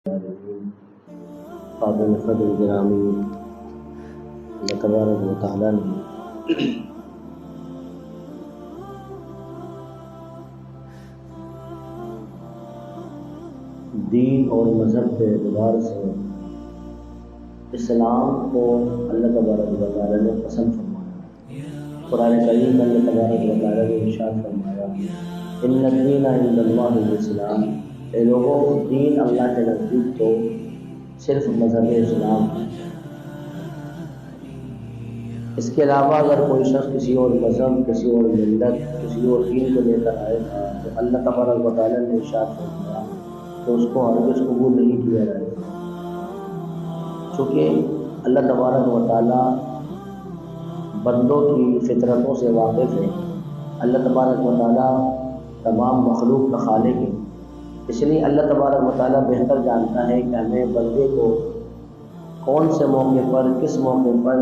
قابل قدر گرامی اللہ تبارک و تعالیٰ نے دین اور مذہب کے اعتبار سے اسلام کو اللہ تبارک و تعالیٰ نے پسند فرمایا۔ قرآن کریم میں اللہ تبارک و تعالیٰ نے ارشاد فرمایا ان الدین عند اللہ الاسلام، اے لوگوں دین اللہ کے نزدیک تو صرف مذہب اسلام ہے۔ اس کے علاوہ اگر کوئی شخص کسی اور مذہب، کسی اور ملت، کسی اور دین کو لے کر آئے گا تو اللہ تبارک و تعالیٰ نے ارشاد فرمایا تو اس کو ہرگز قبول نہیں کیا جائے گا، چونکہ اللہ تبارک و تعالیٰ بندوں کی فطرتوں سے واقف ہے۔ اللہ تبارک و تعالیٰ تمام مخلوق کا خالق ہے، اس لیے اللہ تبارک و تعالیٰ بہتر جانتا ہے کہ ہمیں بندے کو کون سے موقع پر، کس موقع پر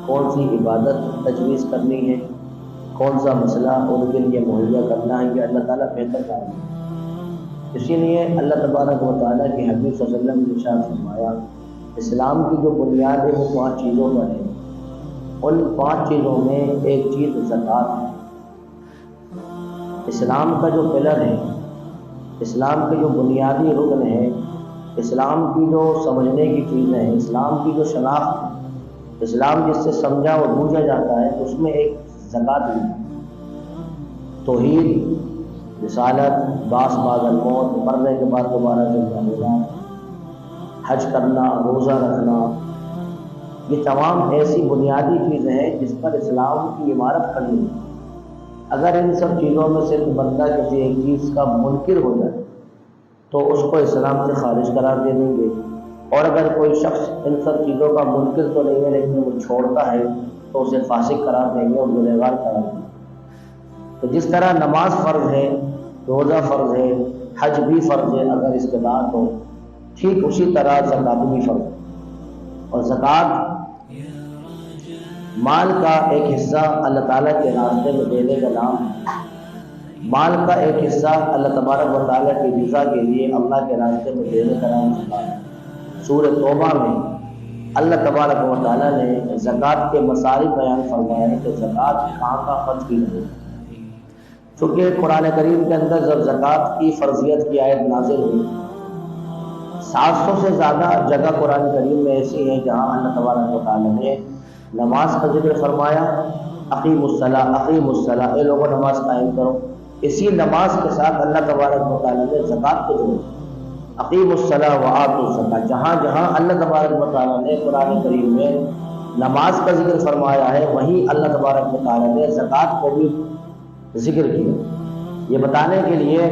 کون سی عبادت تجویز کرنی ہے، کون سا مسئلہ ان کے لیے مہیا کرنا ہے، یہ اللہ تعالیٰ بہتر جانتا ہے۔ اسی لیے اللہ تبارک و تعالیٰ کے حبیب صلی اللہ علیہ وسلم نے ارشاد فرمایا اسلام کی جو بنیاد ہے وہ 5 چیزوں پر ہے۔ ان 5 چیزوں میں ایک چیز زکوٰۃ ہے۔ اسلام کا جو پلر ہے، اسلام کے جو بنیادی رکن ہے، اسلام کی جو سمجھنے کی چیزیں ہیں، اسلام کی جو شناخت ہے، اسلام جس سے سمجھا اور بوجھا جاتا ہے، اس میں ایک زکوٰۃ بھی ہے۔ توحید، رسالت، باس بعد الموت، مرنے کے بعد دوبارہ زندہ ہونا، حج کرنا، روزہ رکھنا، یہ تمام ایسی بنیادی چیزیں ہیں جس پر اسلام کی عمارت کھڑی ہے۔ اگر ان سب چیزوں میں سے بندہ کسی ایک چیز کا منکر ہو جائے تو اس کو اسلام سے خارج قرار دے دیں گے، اور اگر کوئی شخص ان سب چیزوں کا منکر تو نہیں ہے لیکن وہ چھوڑتا ہے تو اسے فاسق قرار دیں گے اور گنہگار قرار دیں گے۔ تو جس طرح نماز فرض ہے، روزہ فرض ہے، حج بھی فرض ہے اگر استطاعت ہو، ٹھیک اسی طرح زکوٰۃ بھی فرض ہے۔ اور زکوٰۃ مال کا ایک حصہ اللہ تعالیٰ کے راستے میں دینے کا نام ہے۔ مال کا ایک حصہ اللہ تبارک و تعالیٰ کی رضا کے لیے اللہ کے راستے میں دینے کا نام زکوٰۃ ہے۔ سورہ توبہ میں اللہ تبارک و تعالیٰ نے زکوٰۃ کے مصارف بیان فرمایا ہے کہ زکوٰۃ کہاں خرچ کی جائے۔ چونکہ قرآن کریم کے اندر جب زکوٰۃ کی فرضیت کی آیت نازل ہوئی، 700 سے زیادہ جگہ قرآن کریم میں ایسی ہیں جہاں اللہ تبارک و تعالیٰ نے نماز کا ذکر فرمایا، اقیم الصلاۃ، اے لوگوں نماز قائم کرو۔ اسی نماز کے ساتھ اللہ تبارک و تعالیٰ نے زکوٰۃ کو ذکر، اقیم الصلاۃ وآتوا الزکاۃ، جہاں جہاں اللہ تبارک و تعالیٰ نے قرآن کریم میں نماز کا ذکر فرمایا ہے وہیں اللہ تبارک و تعالیٰ نے زکوٰۃ کو بھی ذکر کیا، یہ بتانے کے لیے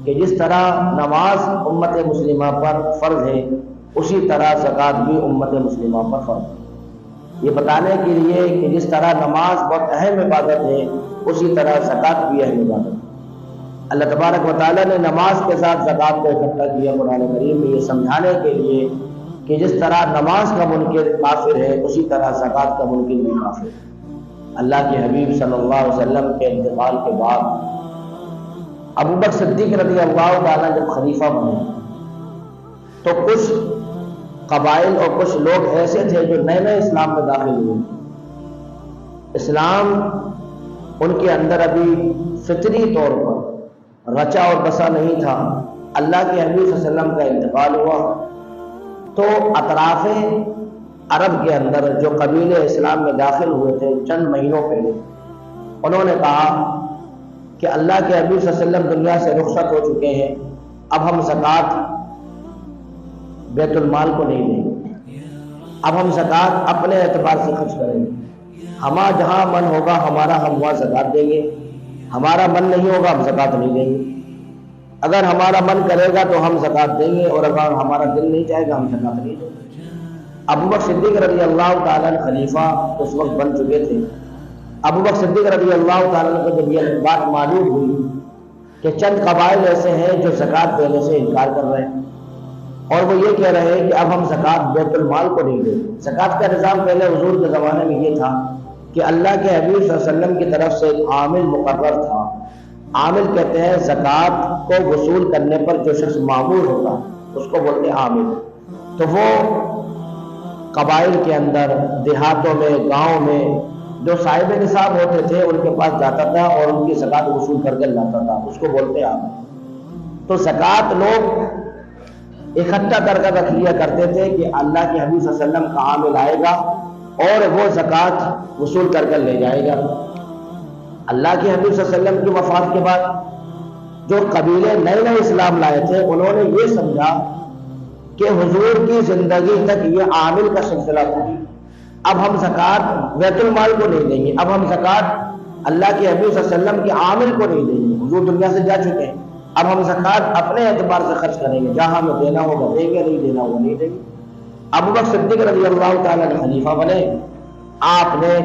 کہ جس طرح نماز امت مسلمہ پر فرض ہے اسی طرح زکوٰۃ بھی امت مسلمہ پر فرض ہے۔ یہ بتانے کے لیے کہ جس طرح نماز بہت اہم عبادت ہے اسی طرح زکوٰۃ بھی اہم عبادت ہے۔ اللہ تبارک و تعالیٰ نے نماز کے ساتھ زکوٰۃ کو اکٹھا کیا قرآن کریم میں، یہ سمجھانے کے لیے کہ جس طرح نماز کا منکر کافر ہے اسی طرح زکوٰۃ کا منکر بھی کافر ہے۔ اللہ کے حبیب صلی اللہ علیہ وسلم کے انتقال کے بعد ابوبکر صدیق رضی اللہ تعالیٰ جب خلیفہ بنے تو کچھ قبائل اور کچھ لوگ ایسے تھے جو نئے نئے اسلام میں داخل ہوئے۔ اسلام ان کے اندر ابھی فطری طور پر رچا اور بسا نہیں تھا۔ اللہ کے حبیب صلی اللہ علیہ وسلم کا انتقال ہوا تو اطراف عرب کے اندر جو قبیلے اسلام میں داخل ہوئے تھے چند مہینوں پہلے، انہوں نے کہا کہ اللہ کے حبیب صلی اللہ علیہ وسلم دنیا سے رخصت ہو چکے ہیں، اب ہم زکوٰۃ بیت المال کو نہیں دیں گے، اب ہم زکوٰۃ اپنے اعتبار سے خرچ کریں گے، ہمارا جہاں من ہوگا ہم وہاں زکوٰۃ دیں گے، ہمارا من نہیں ہوگا ہم زکوٰۃ نہیں دیں گے، اگر ہمارا من کرے گا تو ہم زکوٰۃ دیں گے اور اگر ہمارا دل نہیں چاہے گا ہم زکوٰۃ نہیں دیں گے۔ ابوبکر صدیق رضی اللہ تعالیٰ خلیفہ اس وقت بن چکے تھے۔ ابوبکر صدیق رضی اللہ تعالیٰ کو جب یہ بات معلوم ہوئی کہ چند قبائل ایسے ہیں جو زکوٰۃ دینے سے انکار کر رہے ہیں اور وہ یہ کہہ رہے ہیں کہ اب ہم زکوٰۃ بیت المال کو نہیں دیں۔ زکوٰۃ کا نظام پہلے حضور کے زمانے میں یہ تھا کہ اللہ کے حبیب صلی اللہ علیہ وسلم کی طرف سے ایک عامل مقرر تھا۔ عامل کہتے ہیں زکوٰۃ کو وصول کرنے پر جو شخص معمول ہوتا اس کو بولتے ہیں عامل۔ تو وہ قبائل کے اندر، دیہاتوں میں، گاؤں میں جو صاحب نصاب ہوتے تھے ان کے پاس جاتا تھا اور ان کی زکوٰۃ وصول کر کے لاتا تھا، اس کو بولتے ہیں عامل۔ تو زکوٰۃ لوگ اکٹھا کر کر رکھ لیا کرتے تھے کہ اللہ کے حبیب صلی اللہ علیہ وسلم کا عامل آئے گا اور وہ زکوٰۃ وصول کر کر لے جائے گا۔ اللہ کے حبیب صلی اللہ علیہ وسلم کی وفات کے بعد جو قبیلے نئے نئے اسلام لائے تھے انہوں نے یہ سمجھا کہ حضور کی زندگی تک یہ عامل کا سلسلہ تھا، اب ہم زکوٰۃ بیت المال کو نہیں دیں گے، اب ہم زکوٰۃ اللہ کے حبیب صلی اللہ علیہ وسلم کے عامل کو نہیں دیں گے، حضور دنیا سے جا چکے ہیں، اب ہم زکوٰۃ اپنے اعتبار سے خرچ کریں گے، جہاں ہمیں دینا ہوگا دیں گے، نہیں دینا ہوگا نہیں دیں گے۔ ابو بکر صدیق رضی اللہ تعالیٰ عنہ خلیفہ بنے، آپ نے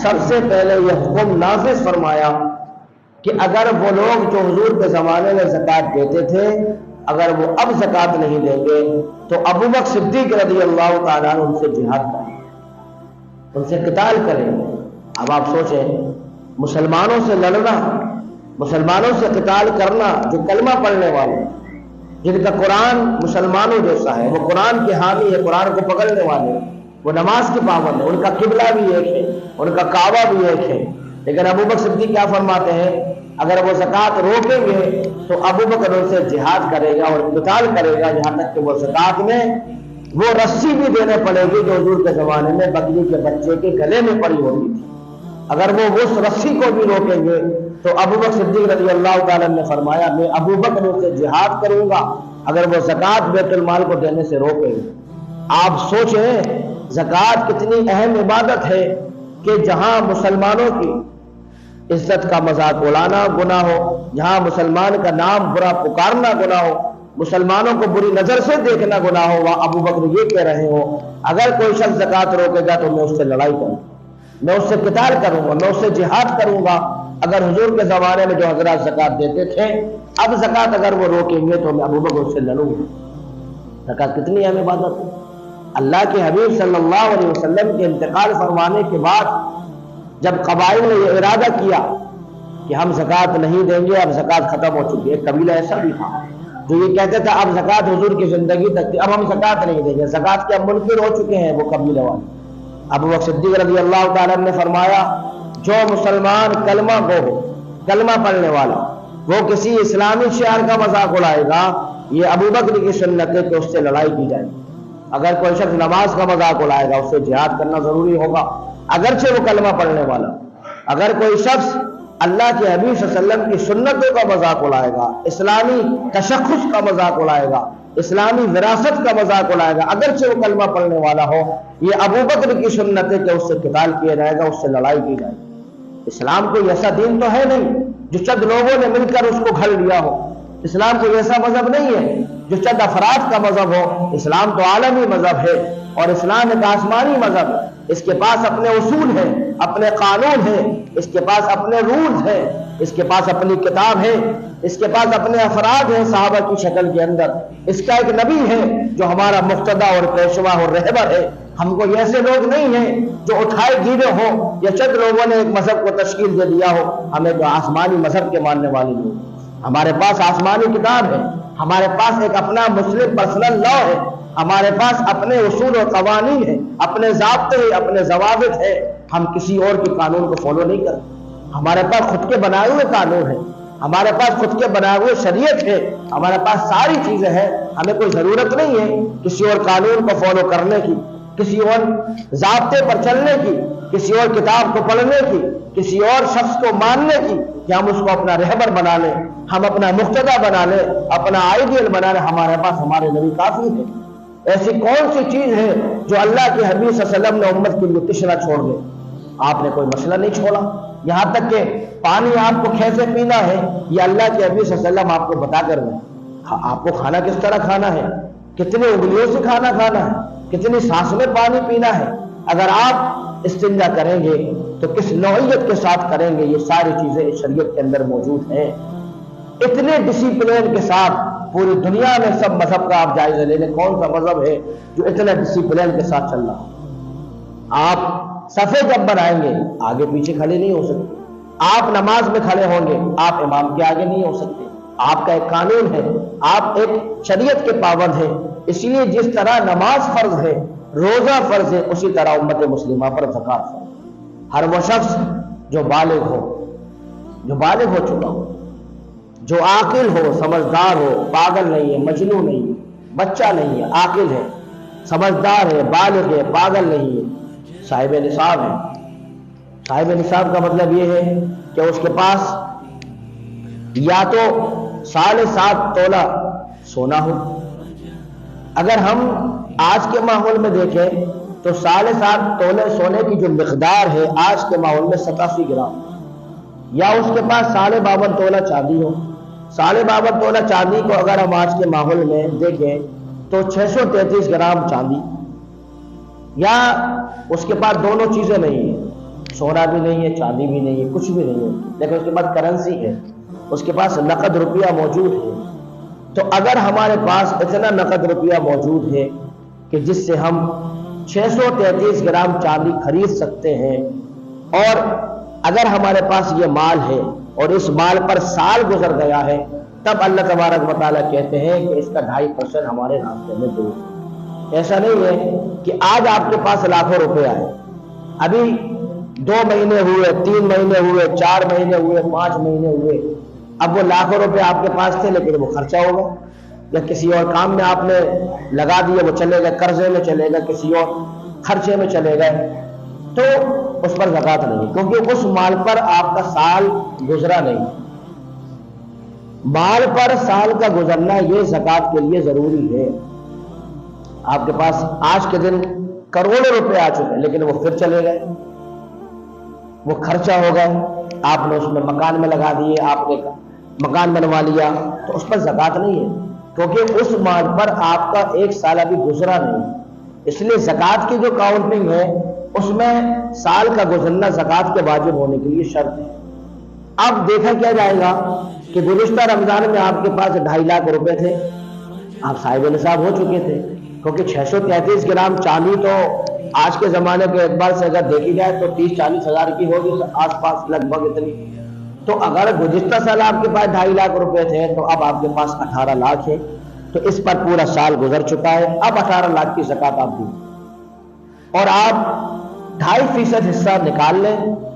سب سے پہلے یہ حکم نافذ فرمایا کہ اگر وہ لوگ جو حضور کے زمانے میں زکوٰۃ دیتے تھے اگر وہ اب زکوٰۃ نہیں دیں گے تو ابو بکر صدیق رضی اللہ تعالیٰ عنہ ان سے جہاد کریں، ان سے قتال کریں گے۔ اب آپ سوچیں، مسلمانوں سے لڑنا، مسلمانوں سے قتال کرنا، جو کلمہ پڑھنے والے جن کا قرآن مسلمانوں جیسا ہے، وہ قرآن کے حامی ہے، قرآن کو پکڑنے والے، وہ نماز کے پابند ہے، ان کا قبلہ بھی ایک ہے، ان کا کعبہ بھی ایک ہے، لیکن ابو بکر صدیق کیا فرماتے ہیں، اگر وہ زکوٰۃ روکیں گے تو ابو بکر ان سے جہاد کرے گا اور قتال کرے گا، یہاں تک کہ وہ زکوٰۃ میں وہ رسی بھی دینے پڑے گی جو حضور کے زمانے میں بکری کے بچے کے گلے میں پڑی ہوتی تھی، اگر وہ اس رسی کو بھی روکیں گے تو ابو بکر صدیق رضی اللہ تعالیٰ نے فرمایا میں ابو بکر ان سے جہاد کروں گا اگر وہ زکوٰۃ بیت المال کو دینے سے روکیں گے۔ آپ سوچیں زکوٰۃ کتنی اہم عبادت ہے کہ جہاں مسلمانوں کی عزت کا مذاق اڑانا گناہ ہو، جہاں مسلمان کا نام برا پکارنا گناہ ہو، مسلمانوں کو بری نظر سے دیکھنا گناہ ہو، وہاں ابو بکر یہ کہہ رہے ہو اگر کوئی شخص زکوٰۃ روکے گا تو میں اس سے لڑائی کروں گا، میں اس سے قتال کروں گا، میں اس سے جہاد کروں گا۔ اگر حضور کے زمانے میں جو حضرات زکوٰۃ دیتے تھے اب زکوٰۃ اگر وہ روکیں گے تو میں ابو بکر سے لڑوں گا۔ زکوٰۃ کتنی اہم عبادت ہے۔ اللہ کے حبیب صلی اللہ علیہ وسلم کے انتقال فرمانے کے بعد جب قبائل نے یہ ارادہ کیا کہ ہم زکوٰۃ نہیں دیں گے، اب زکوٰۃ ختم ہو چکی ہے، ایک قبیلہ ایسا بھی تھا جو یہ کہتے تھا اب زکوٰۃ حضور کی زندگی تک تھی، اب ہم زکوٰۃ نہیں دیں گے، زکوٰۃ کے اب منکر ہو چکے ہیں وہ قبیلہ والے۔ ابو بکر صدیق رضی اللہ تعالیٰ نے فرمایا جو مسلمان کلمہ گو ہو، کلمہ پڑھنے والا، وہ کسی اسلامی شعار کا مذاق اڑائے گا، یہ ابو بکر کی سنت ہے کہ اس سے لڑائی کی جائے۔ اگر کوئی شخص نماز کا مذاق اڑائے گا اس سے جہاد کرنا ضروری ہوگا اگرچہ وہ کلمہ پڑھنے والا۔ اگر کوئی شخص اللہ کے حبیب صلی اللہ علیہ وسلم کی سنتوں کا مذاق اڑائے گا، اسلامی تشخص کا مذاق اڑائے گا، اسلامی وراثت کا مذاق اڑائے گا اگرچہ وہ کلمہ پڑھنے والا ہو، یہ ابو بکر کی سنت ہے کہ اس سے قتال کیا جائے گا، اس سے لڑائی کی جائے گی۔ اسلام کوئی ایسا دین تو ہے نہیں جو چند لوگوں نے مل کر اس کو گھڑ لیا ہو، اسلام کوئی ایسا مذہب نہیں ہے جو چند افراد کا مذہب ہو، اسلام تو عالمی مذہب ہے اور اسلام ایک آسمانی مذہب ہے، اس کے پاس اپنے اصول ہیں، اپنے قانون ہیں، اس کے پاس اپنے رولز ہیں، اس کے پاس اپنی کتاب ہے، اس کے پاس اپنے افراد ہیں صحابہ کی شکل کے اندر، اس کا ایک نبی ہے جو ہمارا مقتدی اور پیشوا اور رہبر ہے۔ ہم کو ایسے لوگ نہیں ہیں جو اٹھائے گیرے ہو یا چند لوگوں نے ایک مذہب کو تشکیل دے دیا ہو، ہمیں تو آسمانی مذہب کے ماننے والے لوگ، ہمارے پاس آسمانی کتاب ہے، ہمارے پاس ایک اپنا مسلم پرسنل لا ہے، ہمارے پاس اپنے اصول و قوانین ہیں، اپنے ضابطے ہیں، اپنے ضوابط ہیں، ہم کسی اور کے قانون کو فالو نہیں کرتے، ہمارے پاس خود کے بنائے ہوئے قانون ہیں، ہمارے پاس خود کے بنائے ہوئے شریعت ہے، ہمارے پاس ساری چیزیں ہیں، ہمیں کوئی ضرورت نہیں ہے کسی اور قانون کو فالو کرنے کی، کسی اور ضابطے پر چلنے کی، کسی اور کتاب کو پڑھنے کی، کسی اور شخص کو ماننے کی کہ ہم اس کو اپنا رہبر بنا لیں، ہم اپنا مقتدی بنا لیں، اپنا آئیڈیل بنا لیں۔ ہمارے پاس ہمارے نبی کافی ہے۔ ایسی کون سی چیز ہے جو اللہ کے حبیب صلی اللہ علیہ وسلم نے امت کے لیے تشنا چھوڑ دے؟ آپ نے کوئی مسئلہ نہیں چھوڑا، یہاں تک کہ پانی آپ کو کیسے پینا ہے یہ اللہ کے حبیب صلی اللہ علیہ وسلم آپ کو بتا کر دیں، آپ کو کھانا کس طرح کھانا ہے، کتنے انگلیوں سے کھانا کھانا ہے، کتنی سانس میں پانی پینا ہے، اگر آپ استنجا کریں گے تو کس نوعیت کے ساتھ کریں گے، یہ ساری چیزیں اس شریعت کے اندر موجود ہیں۔ اتنے ڈسپلین کے ساتھ پوری دنیا میں سب مذہب کا آپ جائزہ لے لیں، کون سا مذہب ہے جو اتنے ڈسپلین کے ساتھ چل رہا؟ آپ صفے جب بنائیں گے آگے پیچھے کھڑے نہیں ہو سکتے، آپ نماز میں کھڑے ہوں گے آپ امام کے آگے نہیں ہو سکتے، آپ کا ایک قانون ہے، آپ ایک شریعت کے پابند ہیں، اس لیے جس طرح نماز فرض ہے، روزہ فرض ہے، اسی طرح امت مسلمہ پر زکوٰۃ فرض ہے۔ ہر وہ شخص جو بالغ ہو چکا ہو، جو عاقل ہو، سمجھدار ہو، پاگل نہیں ہے، مجنون نہیں ہے، بچہ نہیں ہے، عاقل ہے، سمجھدار ہے، بالغ ہے، پاگل نہیں ہے، صاحب نصاب ہے۔ صاحب نصاب کا مطلب یہ ہے کہ اس کے پاس یا تو 7.5 تولہ سونا ہو۔ اگر ہم آج کے ماحول میں دیکھیں تو 7.5 تولے سونے کی جو مقدار ہے آج کے ماحول میں 87 گرام، یا اس کے پاس 52.5 تولہ چاندی ہو۔ 52.5 تولہ چاندی کو اگر ہم آج کے ماحول میں دیکھیں تو 633 گرام چاندی، یا اس کے پاس دونوں چیزیں نہیں ہیں، سونا بھی نہیں ہے، چاندی بھی نہیں ہے، کچھ بھی نہیں ہے، لیکن اس کے پاس کرنسی ہے، اس کے پاس نقد روپیہ موجود ہے۔ تو اگر ہمارے پاس اتنا نقد روپیہ موجود ہے کہ جس سے ہم 633 گرام چاندی خرید سکتے ہیں، اور اگر ہمارے پاس یہ مال ہے اور اس مال پر سال گزر گیا ہے، تب اللہ تبارک و تعالیٰ کہتے ہیں کہ اس کا 2.5% ہمارے راستے میں دو۔ ایسا نہیں ہے کہ آج آپ کے پاس لاکھوں روپے آئے، ابھی 2 مہینے ہوئے، 3 مہینے ہوئے، 4 مہینے ہوئے، 5 مہینے ہوئے، اب وہ لاکھوں روپے آپ کے پاس تھے لیکن وہ خرچہ ہوگا، یا کسی اور کام میں آپ نے لگا دیے، وہ چلے گئے، قرضے میں چلے گئے، کسی اور خرچے میں چلے گئے، تو اس پر زکوٰۃ نہیں، کیونکہ اس مال پر آپ کا سال گزرا نہیں۔ مال پر سال کا گزرنا یہ زکوٰۃ کے لیے ضروری ہے۔ آپ کے پاس آج کے دن کروڑوں روپے آ چکے لیکن وہ پھر چلے گئے، وہ خرچہ ہو گئے، آپ نے اس میں مکان میں لگا دیے، آپ نے مکان بنوا لیا، تو اس پر زکوٰۃ نہیں ہے، کیونکہ اس مال پر آپ کا 1 سال ابھی گزرا نہیں۔ اس لیے زکوٰۃ کی جو کاؤنٹنگ ہے اس میں سال کا گزرنا زکوٰۃ کے واجب ہونے کے لیے شرط ہے۔ اب دیکھا کیا جائے گا کہ گزشتہ رمضان میں آپ کے پاس 2.5 لاکھ روپے تھے، آپ صاحب نصاب ہو چکے تھے، کیونکہ 633 گرام چاندی تو آج کے زمانے کے اعتبار سے اگر دیکھی جائے تو 30-40 ہزار کی ہوگی آس پاس، لگ بھگ اتنی۔ تو اگر گزشتہ سال آپ کے پاس 2.5 لاکھ روپے تھے تو اب آپ کے پاس 18 لاکھ ہے، تو اس پر پورا سال گزر چکا ہے، اب 18 لاکھ کی زکوٰۃ آپ دیں، اور آپ 2.5% حصہ نکال لیں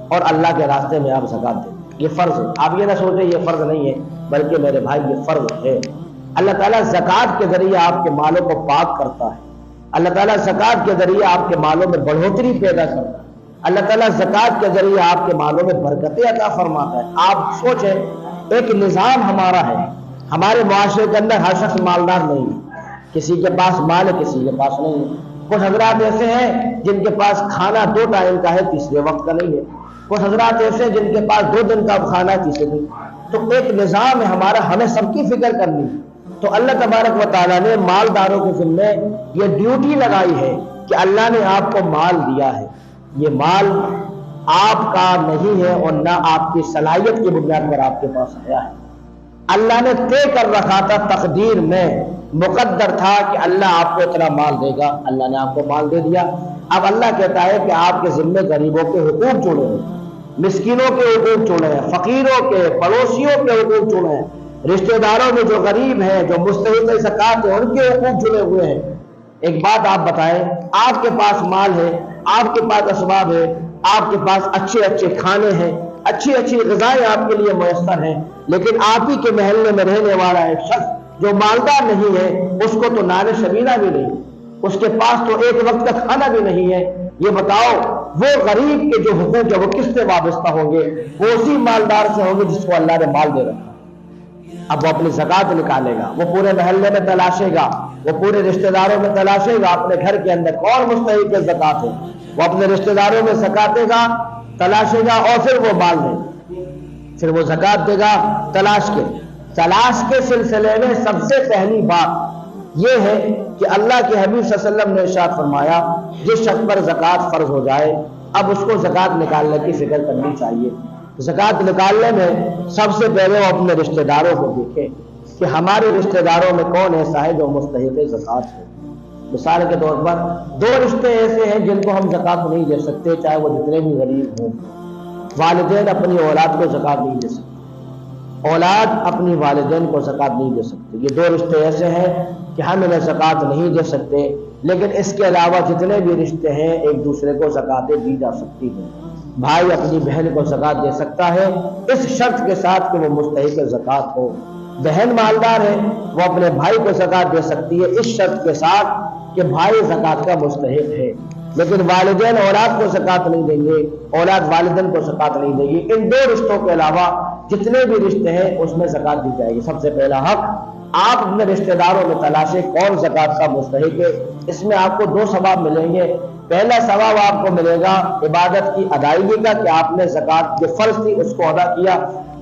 اور اللہ کے راستے میں آپ زکوٰۃ دیں۔ یہ فرض ہے، آپ یہ نہ سوچیں یہ فرض نہیں ہے، بلکہ میرے بھائی یہ فرض ہے۔ اللہ تعالیٰ زکوٰۃ کے ذریعے آپ کے مالوں کو پاک کرتا ہے، اللہ تعالیٰ زکوٰۃ کے ذریعے آپ کے مالوں میں بڑھوتری پیدا کرتا ہے، اللہ تعالیٰ زکوٰۃ کے ذریعے آپ کے مالوں میں برکتیں عطا فرماتا ہے۔ آپ سوچیں، ایک نظام ہمارا ہے، ہمارے معاشرے کے اندر ہر شخص مالدار نہیں ہے، کسی کے پاس مال ہے، کسی کے پاس نہیں ہے۔ کچھ حضرات ایسے ہیں جن کے پاس کھانا 2 ٹائم کا ہے، تیسرے وقت کا نہیں ہے، کچھ حضرات ایسے ہیں جن کے پاس 2 دن کا کھانا ہے، تیسرے دن۔ تو ایک نظام ہے ہمارا، ہمیں سب کی فکر کرنی ہے۔ تو اللہ تبارک و تعالیٰ نے مالداروں کے ذمے یہ ڈیوٹی لگائی ہے کہ اللہ نے آپ کو مال دیا ہے، یہ مال آپ کا نہیں ہے اور نہ آپ کی صلاحیت کی بنیاد پر آپ کے پاس آیا ہے، اللہ نے طے کر رکھا تھا، تقدیر میں مقدر تھا کہ اللہ آپ کو اتنا مال دے گا، اللہ نے آپ کو مال دے دیا۔ اب اللہ کہتا ہے کہ آپ کے ذمے غریبوں کے حقوق جڑے ہیں، مسکینوں کے حقوق جڑے ہیں، فقیروں کے، پڑوسیوں کے حقوق جڑے ہیں، رشتہ داروں میں جو غریب ہیں، جو مستحق زکوٰۃ ہیں، ان کے حقوق جڑے ہوئے ہیں۔ ایک بات آپ بتائیں، آپ کے پاس مال ہے، آپ کے پاس اسباب ہے، آپ کے پاس اچھے اچھے کھانے ہیں، اچھی اچھی غذائیں آپ کے لیے میسر ہیں، لیکن آپ ہی کے محلے میں رہنے والا ایک شخص جو مالدار نہیں ہے، اس کو تو نان شبینہ بھی نہیں، اس کے پاس تو ایک وقت کا کھانا بھی نہیں ہے۔ یہ بتاؤ وہ غریب کے جو حقوق ہے وہ کس سے وابستہ ہوں گے؟ وہ اسی مالدار سے ہوں گے جس کو اللہ نے مال دے رکھا۔ اب وہ اپنی زکوٰۃ نکالے گا، وہ پورے محلے میں تلاشے گا، وہ پورے رشتہ داروں میں تلاشے گا، اپنے گھر کے اندر کون مستحق زکوٰۃ ہے، وہ اپنے رشتہ داروں میں زکوٰۃ دے گا، تلاشے گا، اور پھر وہ مال دے گا، پھر وہ زکوٰۃ دے گا تلاش کے سلسلے میں سب سے پہلی بات یہ ہے کہ اللہ کے حبیب صلی اللہ علیہ وسلم نے ارشاد فرمایا، جس شخص پر زکوٰۃ فرض ہو جائے اب اس کو زکوٰۃ نکالنے کی فکر کرنی چاہیے۔ زکوٰۃ نکالنے میں سب سے پہلے وہ اپنے رشتہ داروں کو دیکھے کہ ہمارے رشتہ داروں میں کون ایسا ہے جو مستحق زکوٰۃ ہے۔ مثال کے طور پر 2 رشتے ایسے ہیں جن کو ہم زکوٰۃ نہیں دے سکتے، چاہے وہ جتنے بھی غریب ہوں۔ والدین اپنی اولاد کو زکوٰۃ نہیں دے سکتے، اولاد اپنی والدین کو زکوٰۃ نہیں دے سکتی۔ یہ دو رشتے ایسے ہیں کہ ہم انہیں زکوٰۃ نہیں دے سکتے، لیکن اس کے علاوہ جتنے بھی رشتے ہیں ایک دوسرے کو زکوٰۃیں دی جا سکتی ہیں۔ بھائی اپنی بہن کو زکوٰۃ دے سکتا ہے اس شرط کے ساتھ کہ وہ مستحق زکوٰۃ ہو۔ بہن مالدار ہے، وہ اپنے بھائی کو زکوٰۃ دے سکتی ہے اس شرط کے ساتھ کہ بھائی زکوٰۃ کا مستحق ہے، لیکن والدین اولاد کو زکوٰۃ نہیں دیں گے، اولاد والدین کو زکوٰۃ نہیں دیں گے۔ ان دو رشتوں کے علاوہ جتنے بھی رشتے ہیں اس میں زکوٰۃ دی جائے گی۔ سب سے پہلا حق آپ اپنے رشتہ داروں میں تلاشیں کون زکوٰۃ کا مستحق ہے۔ اس میں آپ کو دو ثواب ملیں گے۔ پہلا ثواب آپ کو ملے گا عبادت کی ادائیگی کا کہ آپ نے زکوٰۃ جو فرض تھی اس کو ادا کیا۔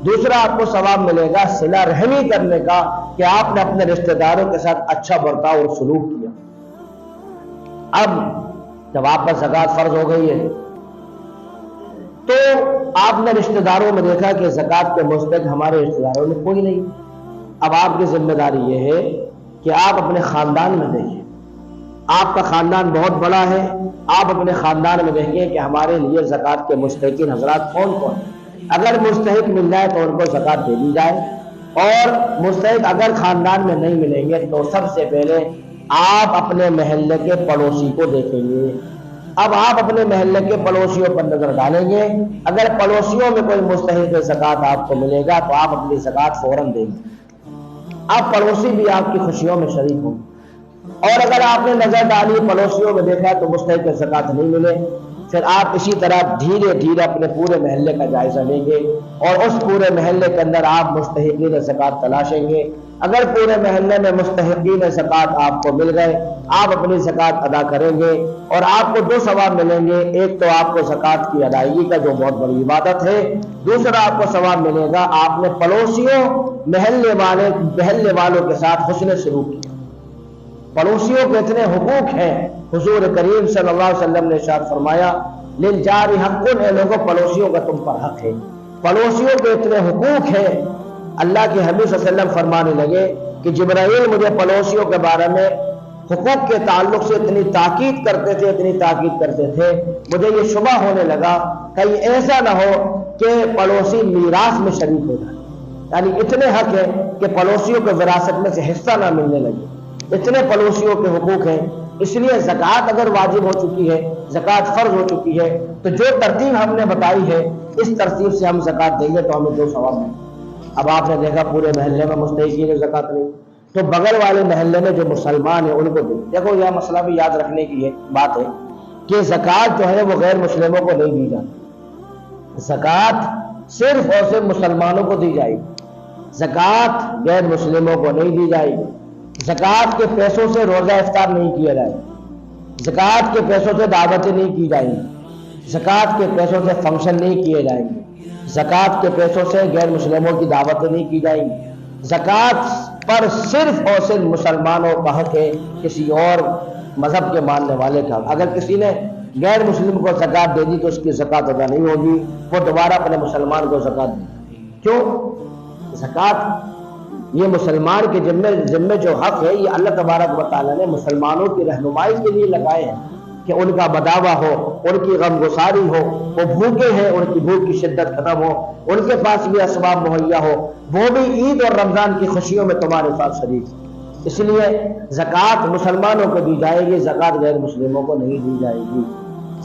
دوسرا آپ کو ثواب ملے گا صلہ رحمی کرنے کا کہ آپ نے اپنے رشتہ داروں کے ساتھ اچھا برتاؤ اور سلوک کیا۔ اب جب آپ پر زکوٰۃ فرض ہو گئی ہے تو آپ نے رشتہ داروں میں دیکھا کہ زکوٰۃ کے مستحق ہمارے رشتہ داروں میں کوئی نہیں۔ اب آپ کی ذمہ داری یہ ہے کہ آپ اپنے خاندان میں دیکھیں، آپ کا خاندان بہت بڑا ہے، آپ اپنے خاندان میں دیکھیں کہ ہمارے لیے زکوٰۃ کے مستحقین حضرات کون کون ہیں۔ اگر مستحق مل جائے تو ان کو زکوٰۃ دے دی جائے، اور مستحق اگر خاندان میں نہیں ملیں گے تو سب سے پہلے آپ اپنے محلے کے پڑوسی کو دیکھیں گے۔ اب آپ اپنے محلے کے پڑوسیوں پر نظر ڈالیں گے، اگر پڑوسیوں میں کوئی مستحق زکوٰۃ آپ کو ملے گا تو آپ اپنی زکوٰۃ فوراً دیں گے۔ اب پڑوسی بھی آپ کی خوشیوں میں شریک ہوں، اور اگر آپ نے نظر ڈالی پڑوسیوں میں دیکھا تو مستحق زکوٰۃ نہیں ملے، پھر آپ اسی طرح دھیرے دھیرے اپنے پورے محلے کا جائزہ لیں گے اور اس پورے محلے کے اندر آپ مستحقین زکوٰۃ تلاشیں گے۔ اگر پورے محلے میں مستحقین زکوٰۃ آپ کو مل گئے، آپ اپنی زکوٰۃ ادا کریں گے اور آپ کو دو ثواب ملیں گے۔ ایک تو آپ کو زکوٰۃ کی ادائیگی کا جو بہت بڑی عبادت ہے، دوسرا آپ کو ثواب ملے گا آپ نے پڑوسیوں محلے والوں کے ساتھ حسن سلوک کیا۔ پڑوسیوں کے اتنے حقوق ہیں، حضور کریم صلی اللہ علیہ وسلم نے ارشاد فرمایا للجار حق، اے لوگوں پڑوسیوں کا تم پر حق ہے۔ پڑوسیوں کے اتنے حقوق ہیں، اللہ کے حبیب صلی اللہ علیہ وسلم فرمانے لگے کہ جبرائیل مجھے پڑوسیوں کے بارے میں حقوق کے تعلق سے اتنی تاکید کرتے تھے مجھے یہ شبہ ہونے لگا کہیں ایسا نہ ہو کہ پڑوسی میراث میں شریک ہو جائے۔ یعنی اتنے حق ہے کہ پڑوسیوں کو وراثت میں سے حصہ نہ ملنے لگے، اتنے پڑوسیوں کے حقوق ہیں۔ اس لیے زکوٰۃ اگر واجب ہو چکی ہے، زکوٰۃ فرض ہو چکی ہے، تو جو ترتیب ہم نے بتائی ہے اس ترتیب سے ہم زکوٰۃ دیں گے تو ہمیں دو ثواب ملیں۔ اب آپ نے دیکھا پورے محلے میں مستحقین زکوٰۃ نہیں، تو بغل والے محلے میں جو مسلمان ہیں ان کو دیں۔ دیکھو یہ مسئلہ بھی یاد رکھنے کی بات ہے کہ زکوٰۃ جو ہے وہ غیر مسلموں کو نہیں دی جاتی، زکوٰۃ صرف اور صرف مسلمانوں کو دی جائے گی، زکوٰۃ غیر مسلموں کو نہیں دی جائے گی۔ زکوٰۃ کے پیسوں سے روزہ افطار نہیں کیا جائے گا، زکوٰۃ کے پیسوں سے دعوتیں نہیں کی جائیں گی، زکوٰۃ کے پیسوں سے فنکشن نہیں کیے جائیں گے، زکوٰۃ کے پیسوں سے غیر مسلموں کی دعوتیں نہیں کی جائیں گی۔ زکوٰۃ پر صرف اور صرف مسلمانوں کا حق ہے، کسی اور مذہب کے ماننے والے کا۔ اگر کسی نے غیر مسلم کو زکوٰۃ دے دی تو اس کی زکوٰۃ ادا نہیں ہوگی، وہ دوبارہ اپنے مسلمان کو زکوٰۃ دے گی۔ کیوں؟ زکوٰۃ یہ مسلمان کے ذمے جو حق ہے یہ اللہ تبارک و تعالیٰ نے مسلمانوں کی رہنمائی کے لیے لگائے ہیں کہ ان کا بداوا ہو، ان کی غم گساری ہو، وہ بھوکے ہیں ان کی بھوک کی شدت ختم ہو، ان کے پاس بھی اسباب مہیا ہو، وہ بھی عید اور رمضان کی خوشیوں میں تمہارے ساتھ شریک ہیں۔ اس لیے زکوٰۃ مسلمانوں کو دی جائے گی، زکوٰۃ غیر مسلموں کو نہیں دی جائے گی۔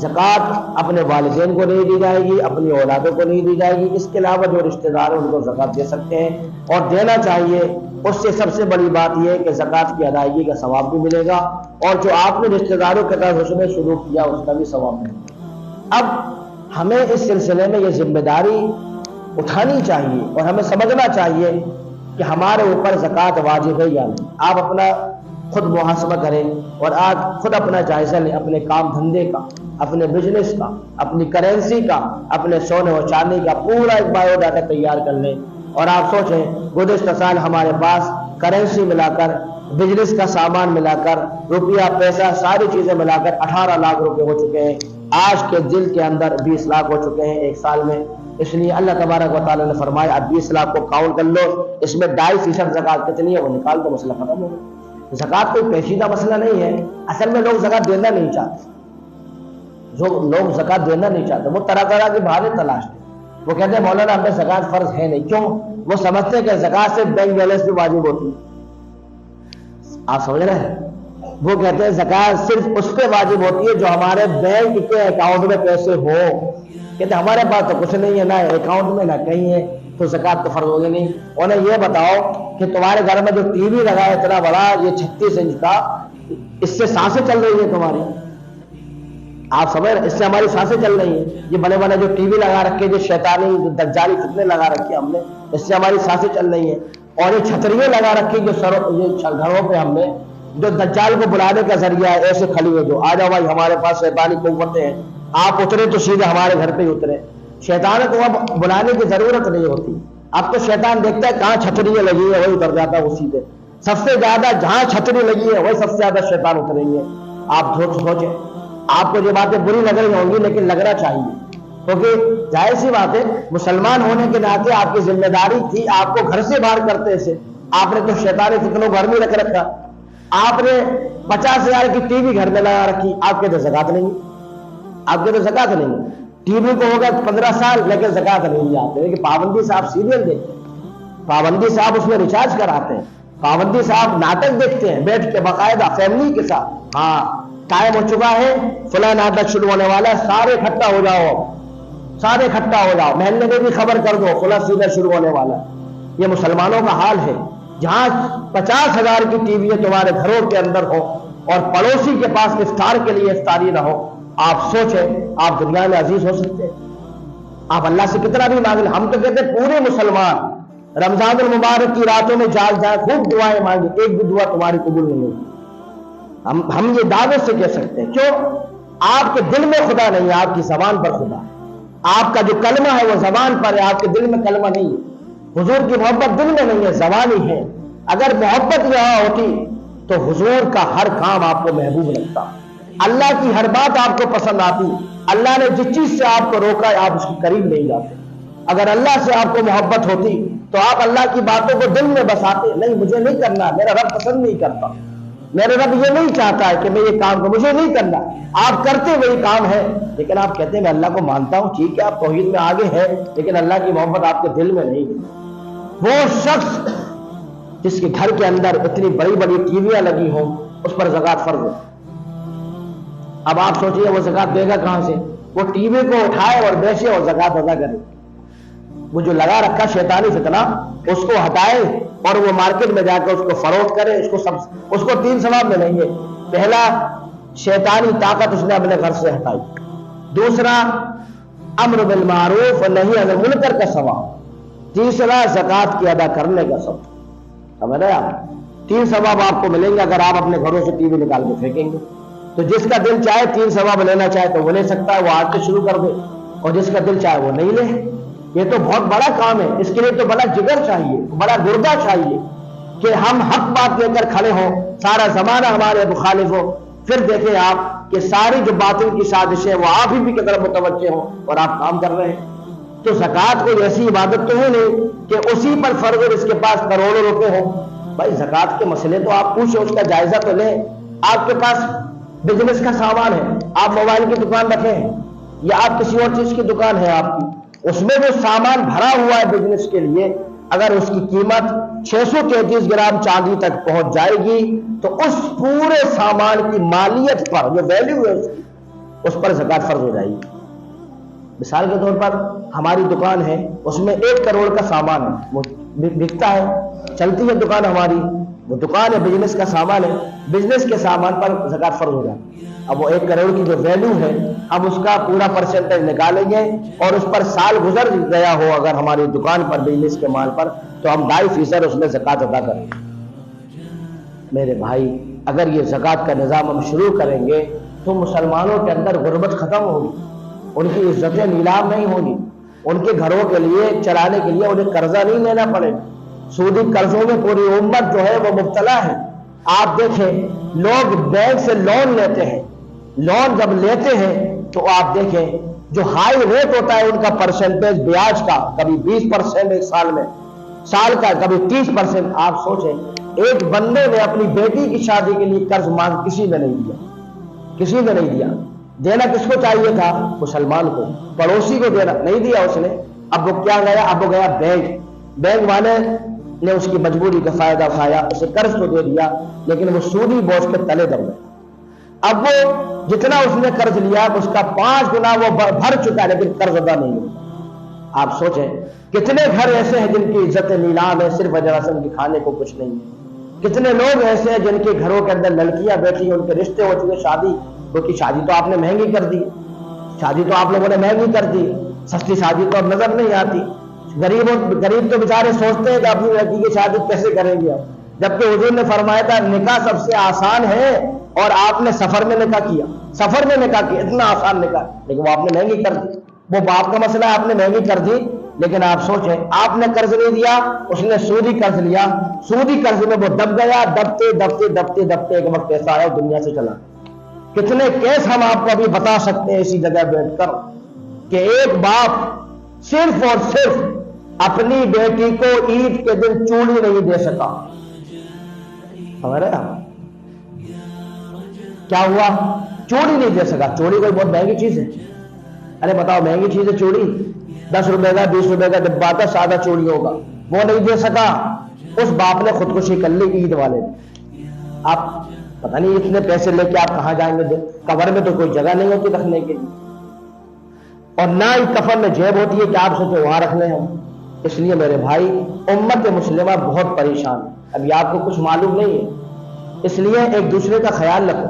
زکوٰۃ اپنے والدین کو نہیں دی جائے گی، اپنی اولادوں کو نہیں دی جائے گی۔ اس کے علاوہ جو رشتہ دار ہیں ان کو زکوٰۃ دے سکتے ہیں اور دینا چاہیے۔ اس سے سب سے بڑی بات یہ ہے کہ زکوٰۃ کی ادائیگی کا ثواب بھی ملے گا اور جو آپ نے رشتہ داروں کے ساتھ حسن سلوک کیا اس کا بھی ثواب ملے گا۔ اب ہمیں اس سلسلے میں یہ ذمہ داری اٹھانی چاہیے اور ہمیں سمجھنا چاہیے کہ ہمارے اوپر زکوٰۃ واجب ہے یا نہیں۔ آپ اپنا خود محاسبہ کریں اور آج خود اپنا جائزہ لیں، اپنے کام دھندے کا، اپنے بزنس کا، اپنی کرنسی کا، اپنے سونے اور چاندی کا پورا ایک بایو ڈاٹا تیار کر لیں اور آپ سوچیں گزشتہ سال ہمارے پاس کرنسی ملا کر، بزنس کا سامان ملا کر، روپیہ پیسہ ساری چیزیں ملا کر 18 لاکھ روپے ہو چکے ہیں۔ آج کے دل کے اندر 20 لاکھ ہو چکے ہیں ایک سال میں۔ اس لیے اللہ تبارک و تعالیٰ نے فرمایا اب 20 لاکھ کو کاؤنٹ کر لو، اس میں 2.5% زکوٰۃ کتنی ہے وہ نکال دو، مسئلہ ختم ہو گیا۔ زکوٰۃ کوئی پیچیدہ مسئلہ نہیں ہے، اصل میں لوگ زکوٰۃ دینا نہیں چاہتے، جو لوگ زکوٰۃ دینا نہیں چاہتے وہ طرح طرح کے بہانے تلاشتے وہ کہتے ہیں مولانا ہم پہ زکات فرض ہے نہیں. کیوں؟ وہ سمجھتے ہیں کہ زکات سے بینک بیلنس پہ واجب ہوتی ہے. آپ سمجھ رہے ہیں؟ وہ کہتے ہیں زکات صرف اس پہ واجب ہوتی ہے جو ہمارے بینک کے اکاؤنٹ میں پیسے ہو. کہتے ہیں ہمارے پاس تو کچھ نہیں ہے، نہ اکاؤنٹ میں نہ کہیں ہے، تو زکات تو فرض ہوگی نہیں. انہیں یہ بتاؤ کہ تمہارے گھر میں جو ٹی وی لگا ہے اتنا بڑا، یہ 36 انچ کا، اس سے سانسیں چل رہی ہیں تمہاری؟ آپ سمجھ رہے؟ اس سے ہماری سانسیں چل رہی ہیں. یہ بڑے بڑے جو ٹی وی لگا رکھے، جو شیطانی جو دجالی فتنے لگا رکھے ہم نے، اس سے ہماری سانسیں چل رہی ہیں. اور یہ چھتریاں لگا رکھی جو گھروں پہ ہم نے، جو دجال کو بلانے کا ذریعہ ہے، ایسے کھلی ہے جو آ جاؤ بھائی ہمارے پاس شیطانی قوتیں ہیں، آپ اترے تو سیدھے ہمارے گھر پہ ہی اترے. شیطان کو اب بلانے کی ضرورت نہیں ہوتی. اب تو شیطان دیکھتا ہے کہاں چھتریاں لگی ہے وہی اتر جاتا ہے وہ سیدھے. سب سے زیادہ جہاں چھتری لگی ہے وہی سب سے زیادہ شیطان اتریں گے. آپ سوچیں، آپ کو یہ باتیں بری لگ رہی ہوں گی لیکن لگنا چاہیے، کیونکہ ظاہر سی بات ہے مسلمان ہونے کے ناطے آپ کی ذمہ داری تھی آپ کو گھر سے باہر کرتے سے. آپ نے تو شیطان فتنوں گھر میں رکھ رکھا. آپ نے 50,000 کی ٹی وی گھر میں لگا رکھی، آپ کے تو زکات نہیں، آپ کے تو زکات نہیں. ٹی وی کو ہوگا 15 سال لیکن زکات نہیں آتے. لیکن پابندی سے آپ سیریل دیکھتے ہیں، پابندی سے آپ اس میں ریچارج کراتے ہیں، پابندی سے آپ ناٹک دیکھتے ہیں بیٹھ کے باقاعدہ فیملی کے ساتھ. ہاں ٹائم ہو چکا ہے، فلاں ناٹک شروع ہونے والا ہے، سارے اکٹھا ہو جاؤ، سارے اکٹھا ہو جاؤ، محلے میں بھی خبر کر دو فلاں سیریل شروع ہونے والا ہے. یہ مسلمانوں کا حال ہے. جہاں 50,000 کی ٹی وی تمہارے گھروں کے اندر ہو اور پڑوسی کے پاس افطار کے لیے افطاری نہ ہو، آپ سوچیں آپ دنیا میں عزیز ہو سکتے ہیں؟ آپ اللہ سے کتنا بھی مانگ لیں. ہم تو کہتے ہیں پورے مسلمان رمضان المبارک کی راتوں میں جاگ جائیں، خوب دعائیں مانگیں، ایک بھی دعا تمہاری قبول نہیں ہوگی. ہم یہ دعوے سے کہہ سکتے ہیں. کیوں؟ آپ کے دل میں خدا نہیں ہے، آپ کی زبان پر خدا ہے. آپ کا جو کلمہ ہے وہ زبان پر ہے، آپ کے دل میں کلمہ نہیں ہے. حضور کی محبت دل میں نہیں ہے، زبان ہی ہے. اگر محبت یہاں ہوتی تو حضور کا ہر کام آپ کو محبوب لگتا، اللہ کی ہر بات آپ کو پسند آتی. اللہ نے جس چیز سے آپ کو روکا آپ اس کے قریب نہیں جاتے. اگر اللہ سے آپ کو محبت ہوتی تو آپ اللہ کی باتوں کو دل میں بساتے. نہیں مجھے نہیں کرنا، میرا رب پسند نہیں کرتا، میرا رب یہ نہیں چاہتا ہے کہ میں یہ کام کو، مجھے نہیں کرنا. آپ کرتے وہی کام ہے لیکن آپ کہتے ہیں میں اللہ کو مانتا ہوں. ٹھیک ہے آپ توحید میں آگے ہیں لیکن اللہ کی محبت آپ کے دل میں نہیں ہے. وہ شخص جس کے گھر کے اندر اتنی بڑی بڑی ٹی ویاں لگی ہوں اس پر زکات فرض ہے. اب آپ سوچئے وہ زکات دے گا کہاں سے؟ وہ ٹی وی کو اٹھائے اور بیچے اور زکات ادا کرے. وہ جو لگا رکھا شیطانی فتنہ اس کو ہٹائے اور وہ مارکیٹ میں جا کے اس کو فروخت کرے. اس کو 3 ثواب ملیں گے. پہلا، شیطانی طاقت اس نے اپنے گھر سے ہٹائی. دوسرا، امر بالمعروف اور نہی عن المنکر کا ثواب. تیسرا، زکات کی ادا کرنے کا ثواب. سمجھ رہے آپ؟ 3 ثواب آپ کو ملیں گے اگر آپ اپنے گھروں سے ٹی وی نکال کے پھینکیں گے. تو جس کا دل چاہے 3 ثواب لینا چاہے تو وہ لے سکتا ہے، وہ آج سے شروع کر دے. اور جس کا دل چاہے وہ نہیں لے. یہ تو بہت بڑا کام ہے. اس کے لیے تو بڑا جگر چاہیے، بڑا گردہ چاہیے کہ ہم حق بات لے کر کھڑے ہوں، سارا زمانہ ہمارے مخالف ہو. پھر دیکھیں آپ کہ ساری جو باطل کی سازشیں وہ آپ ہی بھی کی طرف متوجہ ہوں اور آپ کام کر رہے ہیں. تو زکات کوئی ایسی عبادت تو ہے نہیں کہ اسی پر فرض اور اس کے پاس کروڑوں روپے ہوں. بھائی زکات کے مسئلے تو آپ پوچھیں، اس کا جائزہ تو لیں. آپ کے پاس بزنس کا سامان ہے، آپ موبائل کی دکان رکھے ہیں یا آپ کسی اور چیز کی دکان ہے آپ کی، اس میں جو سامان بھرا ہوا ہے بزنس کے لیے، اگر اس کی قیمت 633 گرام چاندی تک پہنچ جائے گی تو اس پورے سامان کی مالیت پر جو ویلیو ہے اس پر زکات فرض ہو جائے گی. مثال کے طور پر ہماری دکان ہے، اس میں 1 کروڑ کا سامان ہے، وہ بکتا ہے، چلتی ہے دکان ہماری، وہ دکان ہے، بزنس کا سامان ہے، بزنس کے سامان پر زکات فرض ہو جائے. اب وہ 1 کروڑ کی جو ویلیو ہے ہم اس کا پورا پرسنٹیج نکالیں گے اور اس پر سال گزر گیا ہو اگر ہماری دکان پر بزنس کے مال پر تو ہم 2.5% اس میں زکات ادا کریں گے. میرے بھائی اگر یہ زکات کا نظام ہم شروع کریں گے تو مسلمانوں کے اندر غربت ختم ہوگی، ان کی عزتیں نیلام نہیں ہوگی، ان کے گھروں کے لیے چلانے کے لیے انہیں قرضہ نہیں لینا پڑے. سودی قرضوں میں پوری امت جو ہے وہ مبتلا ہے. آپ دیکھیں لوگ بینک سے لون لیتے ہیں، لون جب لیتے ہیں تو آپ دیکھیں جو ہائی ریٹ ہوتا ہے ان کا پرسنٹیج بیاج کا، کبھی 20% ایک سال میں، سال کا کبھی 30%. آپ سوچیں ایک بندے نے اپنی بیٹی کی شادی کے لیے قرض مانگ کسی نے نہیں دیا، کسی نے نہیں دیا. دینا کس کو چاہیے تھا؟ مسلمان کو، پڑوسی کو دینا نہیں دیا اس نے. اب وہ کیا گیا؟ اب وہ گیا بینک والے نے اس کی مجبوری کا فائدہ اٹھایا، اسے قرض تو دے دیا لیکن وہ سودی بوجھ کے تلے دب گئے۔ اب وہ جتنا اس نے قرض لیا اس کا 5 گنا وہ بھر چکا ہے لیکن قرض ادا نہیں ہوا۔ آپ سوچیں کتنے گھر ایسے ہیں جن کی عزت نیلام ہے، صرف وجہ سے ان کے کھانے کو کچھ نہیں ہے۔ کتنے لوگ ایسے ہیں جن کے گھروں کے اندر لڑکیاں بیٹھی ہیں، ان کے رشتے ہو چکے، شادی، کیونکہ شادی تو آپ نے مہنگی کر دی، شادی تو آپ لوگوں نے مہنگی کر دی، سستی شادی تو اب نظر نہیں آتی۔ غریب تو بیچارے سوچتے ہیں کہ اپنی لڑکی کی شادی کیسے کریں گے اب، جبکہ حضور نے فرمایا تھا نکاح سب سے آسان ہے، اور آپ نے سفر میں نکاح کیا، سفر میں نکاح کیا، اتنا آسان نکاح، لیکن وہ آپ نے مہنگی کر دی۔ وہ باپ کا مسئلہ ہے، آپ نے مہنگی کر دی، لیکن آپ سوچیں آپ نے قرض نہیں دیا، اس نے سودی قرض لیا، سودی قرض میں وہ دب گیا، دبتے دبتے دبتے دبتے ایک وقت ایسا آیا دنیا سے چلا۔ کتنے کیس ہم آپ کو ابھی بتا سکتے ہیں اسی جگہ بیٹھ کر کہ ایک باپ صرف اور صرف اپنی بیٹی کو عید کے دن چوڑی نہیں دے سکا۔ خبر ہے کیا ہوا؟ چوڑی نہیں دے سکا۔ چوڑی کوئی بہت مہنگی چیز ہے، ارے بتاؤ مہنگی چیز ہے چوڑی، 10 روپے کا 20 روپے کا ڈبہ آتا سادہ چوڑیوں کا، وہ نہیں دے سکا۔ اس باپ نے خودکشی کر لی عید والے نے۔ آپ پتہ نہیں اتنے پیسے لے کے آپ کہاں جائیں گے؟ قبر میں تو کوئی جگہ نہیں ہوتی رکھنے کے لیے، اور نہ ہی کفن میں جیب ہوتی ہے کہ آپ سوچیں وہاں رکھ لیں ہم۔ اس لیے میرے بھائی امت مسلمہ بہت پریشان ہے، ابھی آپ کو کچھ معلوم نہیں ہے، اس لیے ایک دوسرے کا خیال رکھو،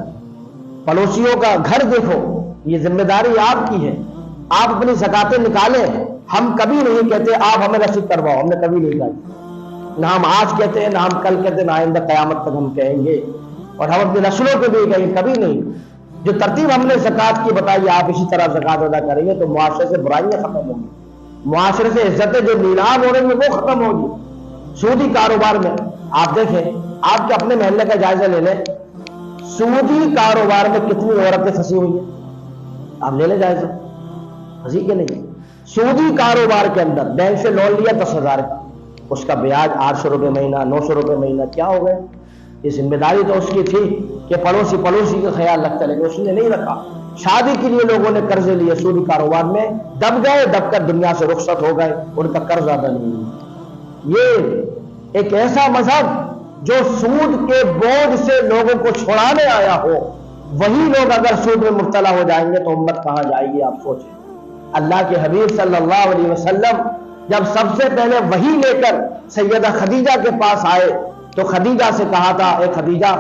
پڑوسیوں کا گھر دیکھو، یہ ذمہ داری آپ کی ہے۔ آپ اپنی زکاتیں نکالیں، ہم کبھی نہیں کہتے آپ ہمیں رسید کرواؤ، ہم نے کبھی نہیں کہا، نہ ہم آج کہتے ہیں نہ ہم کل کہتے ہیں، نہ آئندہ قیامت تک ہم کہیں گے، اور ہم اپنی نسلوں کو بھی کہیں کبھی نہیں۔ جو ترتیب ہم نے زکات کی بتائی آپ اسی طرح زکات ادا کریں گے تو معاشرے سے برائیاں ختم ہوں گی، معاشرے سے عزتیں جو نیلام ہو رہی ہیں وہ ختم ہوگی۔ سودی کاروبار میں آپ دیکھیں، آپ کے اپنے محلے کا جائزہ لے لیں، سودی کاروبار میں کتنی عورتیں پھنسی ہوئی ہیں، آپ لے لیں جائزہ، پھنسی کہ نہیں؟ سودی کاروبار کے اندر بینک سے لون لیا 10,000 کا، اس کا بیاج 800 روپے مہینہ، 900 روپے مہینہ، کیا ہو گئے؟ یہ ذمہ داری تو اس کی تھی کہ پڑوسی کا خیال رکھتا، لیکن اس نے نہیں رکھا۔ شادی کے لیے لوگوں نے قرضے لیے، سودی کاروبار میں دب گئے، دب کر دنیا سے رخصت ہو گئے، ان کا قرض ادا نہیں ہوا۔ یہ ایک ایسا مذہب جو سود کے بوجھ سے لوگوں کو چھڑانے آیا ہو، وہی لوگ اگر سود میں مبتلا ہو جائیں گے تو امت کہاں جائے گی؟ آپ سوچیں۔ اللہ کے حبیب صلی اللہ علیہ وسلم جب سب سے پہلے وحی لے کر سیدہ خدیجہ کے پاس آئے تو خدیجہ سے کہا تھا، اے خدیجہ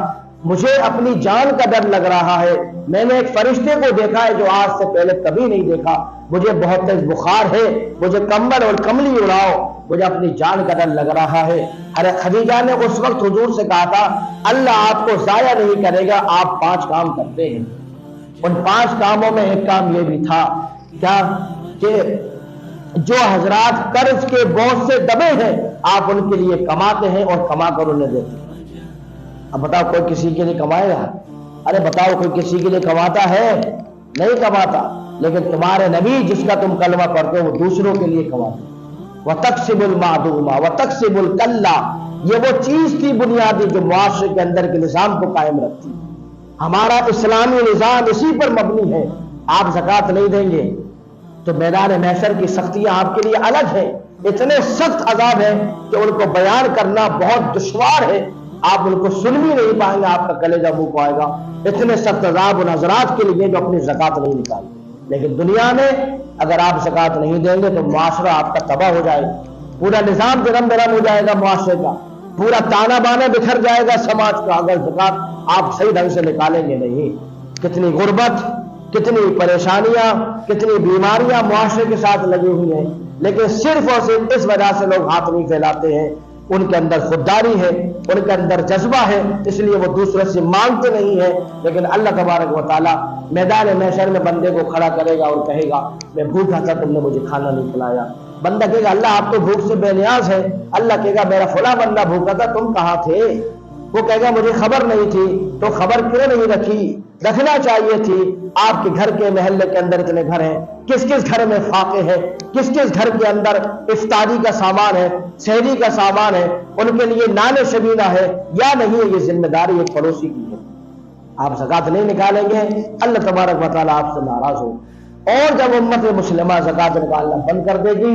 مجھے اپنی جان کا ڈر لگ رہا ہے، میں نے ایک فرشتے کو دیکھا ہے جو آج سے پہلے کبھی نہیں دیکھا، مجھے بہت تیز بخار ہے، مجھے کمبل اور کملی اڑاؤ، مجھے اپنی جان کا ڈر لگ رہا ہے۔ ارے خدیجہ نے اس وقت حضور سے کہا تھا اللہ آپ کو ضائع نہیں کرے گا، آپ 5 کام کرتے ہیں۔ ان 5 کاموں میں ایک کام یہ بھی تھا کیا کہ جو حضرات قرض کے بوجھ سے دبے ہیں آپ ان کے لیے کماتے ہیں اور کما کر انہیں دیتے ہیں۔ اب بتاؤ کوئی کسی کے لیے کمائے گا؟ ارے بتاؤ کوئی کسی کے لیے کماتا ہے؟ نہیں کماتا، لیکن تمہارے نبی جس کا تم کلمہ پڑھتے ہو وہ دوسروں کے لیے کماتے ہیں۔ وَتَقْسِبُ الْمَعْدُومَ وَتَقْسِبُ الْقَلَّ، یہ وہ چیز تھی بنیادی جو معاشرے کے اندر کے نظام کو قائم رکھتی۔ ہمارا اسلامی نظام اسی پر مبنی ہے۔ آپ زکوٰۃ نہیں دیں گے تو میدان محشر کی سختیاں آپ کے لیے الگ ہیں، اتنے سخت عذاب ہیں کہ ان کو بیان کرنا بہت دشوار ہے، آپ ان کو سن بھی نہیں پائیں گے، آپ کا کلیجہ منہ کو آئے گا۔ اتنے سخت عذاب ان حضرات کے لیے جو اپنی زکوٰۃ نہیں نکالتے۔ لیکن دنیا میں اگر آپ زکوٰۃ نہیں دیں گے تو معاشرہ آپ کا تباہ ہو جائے گا، پورا نظام درم برم ہو جائے گا، معاشرے کا پورا تانا بانا بکھر جائے گا سماج کا، اگر زکوٰۃ آپ صحیح ڈھنگ سے نکالیں گے نہیں۔ کتنی غربت، کتنی پریشانیاں، کتنی بیماریاں معاشرے کے ساتھ لگی ہوئی ہیں، لیکن صرف اور صرف اس وجہ سے لوگ ہاتھ نہیں پھیلاتے ہیں، ان کے اندر خودداری ہے، ان کے اندر جذبہ ہے، اس لیے وہ دوسرے سے مانگتے نہیں ہیں۔ لیکن اللہ تبارک و تعالیٰ میدان محشر میں بندے کو کھڑا کرے گا اور کہے گا میں بھوکا تھا تم نے مجھے کھانا نہیں کھلایا۔ بندہ کہے گا اللہ آپ تو بھوک سے بے نیاز ہے، اللہ کہے گا میرا فلاں بندہ بھوکا تھا تم کہاں تھے؟ وہ کہے گا مجھے خبر نہیں تھی، تو خبر کیوں نہیں رکھی؟ رکھنا چاہیے تھی۔ آپ کے گھر کے محلے کے اندر اتنے گھر ہیں، کس کس گھر میں فاقے ہیں، کس کس گھر کے اندر افطاری کا سامان ہے، سحری کا سامان ہے، ان کے لیے نان شبینہ ہے یا نہیں ہے؟ یہ ذمہ داری ایک پڑوسی کی ہے۔ آپ زکوٰۃ نہیں نکالیں گے اللہ تبارک و تعالیٰ آپ سے ناراض ہو، اور جب امت مسلمہ زکوٰۃ نکالنا بند کر دے گی